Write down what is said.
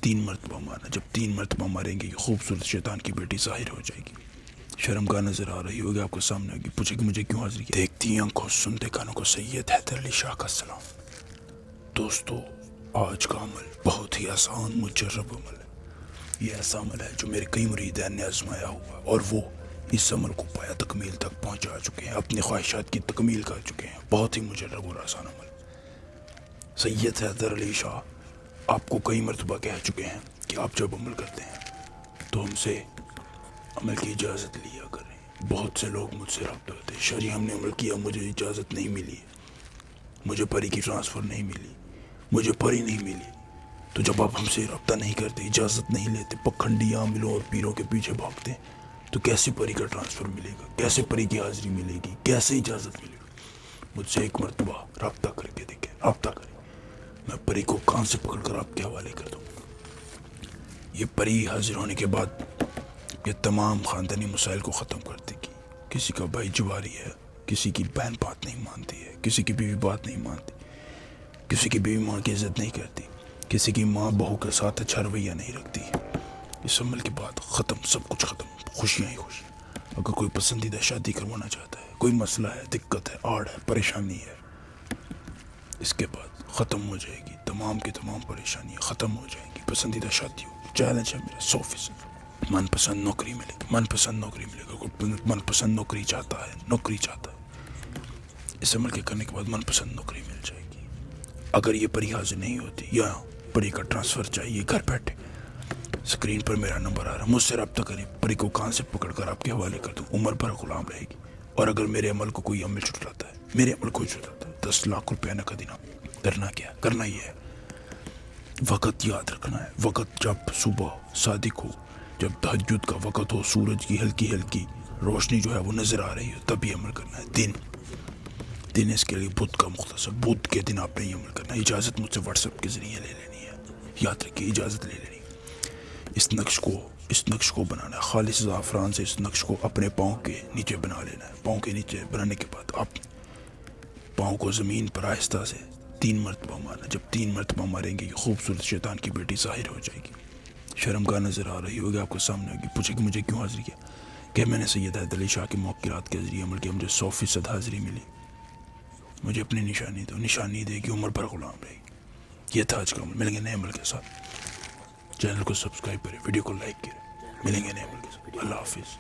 3 مرتبہ مارنا. جب 3 مرتبہ ماریں گے یہ خوبصورت شیطان کی بیٹی ظاہر ہو جائے گی. شرم کا نظر آ رہی ہوگی آپ کو سامنے ہوگی. پوچھے کہ مجھے کیوں حاضر کیا. دیکھتی آنکھوں سنتے کانوں کو سید حیدر علی شاہ کا سلام. دوستو آج کا عمل بہت ہی آسان مجرب عمل ہے. یہ ایسا عمل ہے جو میرے کئی مریدین نے آزمایا ہوا اور وہ اس عمل کو پایا تکمیل تک پہنچا چکے ہیں, اپنی خواہشات کی تکمیل کر چکے ہیں. بہت ہی مجرب اور آسان عمل. سید حیدر علی شاہ آپ کو کئی مرتبہ کہہ چکے ہیں کہ آپ جب عمل کرتے ہیں تو ہم سے عمل کی اجازت لیا کریں. بہت سے لوگ مجھ سے رابطہ ہوتے ہیں, شاہ جی ہم نے عمل کیا, مجھے اجازت نہیں ملی, مجھے پری کی ٹرانسفر نہیں ملی, مجھے پری نہیں ملی. تو جب آپ ہم سے رابطہ نہیں کرتے, اجازت نہیں لیتے, پکھنڈی عاملوں اور پیروں کے پیچھے بھاگتے ہیں, تو کیسے پری کا ٹرانسفر ملے گا, کیسے پری کی حاضری ملے گی, کیسے اجازت ملے گی. مجھ سے ایک مرتبہ رابطہ کر کے دیکھیں, رابطہ کریں, میں پری کو کان سے پکڑ کر آپ کے حوالے کر دوں. یہ پری حاضر ہونے کے بعد یہ تمام خاندانی مسائل کو ختم کر دے گی. کسی کا بھائی جواری ہے, کسی کی بہن بات نہیں مانتی ہے, کسی کی بیوی بات نہیں مانتی, کسی کی بیوی ماں کی عزت نہیں کرتی, کسی کی ماں بہو کے ساتھ اچھا رویہ نہیں رکھتی. اس عمل کے بعد ختم, سب کچھ ختم, خوشیاں ہی خوشیاں. اگر کوئی پسندیدہ شادی کروانا چاہتا ہے, کوئی مسئلہ ہے, دقت ہے, آڑ ہے, پریشانی ہے, اس کے بعد ختم ہو جائے گی. تمام کی تمام پریشانیاں ختم ہو جائیں گی. پسندیدہ شادی ہو, چیلنج ہے میرا 100%. من پسند نوکری ملے گی, من پسند نوکری ملے گا. من پسند نوکری چاہتا ہے, نوکری چاہتا ہے, اس عمل کے کرنے کے بعد من پسند نوکری مل جائے گی. اگر یہ پری حاضر نہیں ہوتی یا پری کا ٹرانسفر چاہیے گھر بیٹھے, اسکرین پر میرا نمبر آ رہا ہے, مجھ سے رابطہ کریں. پری کو کان سے پکڑ کر آپ کے حوالے کر دوں, عمر بھر غلام رہے گی. اور اگر میرے عمل کو کوئی عمل چھٹلاتا ہے, میرے عمل کو چھٹلاتا ہے, 10 لاکھ روپیہ نقد انعام. کرنا کیا, کرنا یہ ہے, وقت یاد رکھنا ہے. وقت جب صبح صادق ہو, جب تہجد کا وقت ہو, سورج کی ہلکی ہلکی روشنی جو ہے وہ نظر آ رہی ہو, تب یہ عمل کرنا ہے. دن اس کے لیے بدھ کا مختصر, بدھ کے دن آپ نے یہ عمل کرنا ہے. اجازت مجھ سے واٹس ایپ کے ذریعے لے لینی ہے, یاد رکھیے, اجازت لے لینی. اس نقش کو بنانا ہے خالص زعفران سے. اس نقش کو اپنے پاؤں کے نیچے بنا لینا ہے. پاؤں کے نیچے بنانے کے بعد آپ پاؤں کو زمین پر آہستہ سے 3 مرتبہ مارنا. جب 3 مرتبہ ماریں گے یہ خوبصورت شیطان کی بیٹی ظاہر ہو جائے گی. شرم کا نظر آ رہی ہوگی آپ کو سامنے ہوگی. پوچھے کہ مجھے کیوں حاضر کیا, کہ میں نے سید حیدر علی شاہ کے موقرات کے ذریعے عمل کیا, مجھے 100% حاضری ملی. مجھے اپنی نشانی دو, نشانی دے گی, عمر پر غلام رہے گی. یہ تھا آج کا عمل. ملیں گے نئے عمل کے ساتھ. چینل کو سبسکرائب کریں, ویڈیو کو لائک کریں. ملیں گے نئے عمل کے ساتھ. اللہ حافظ.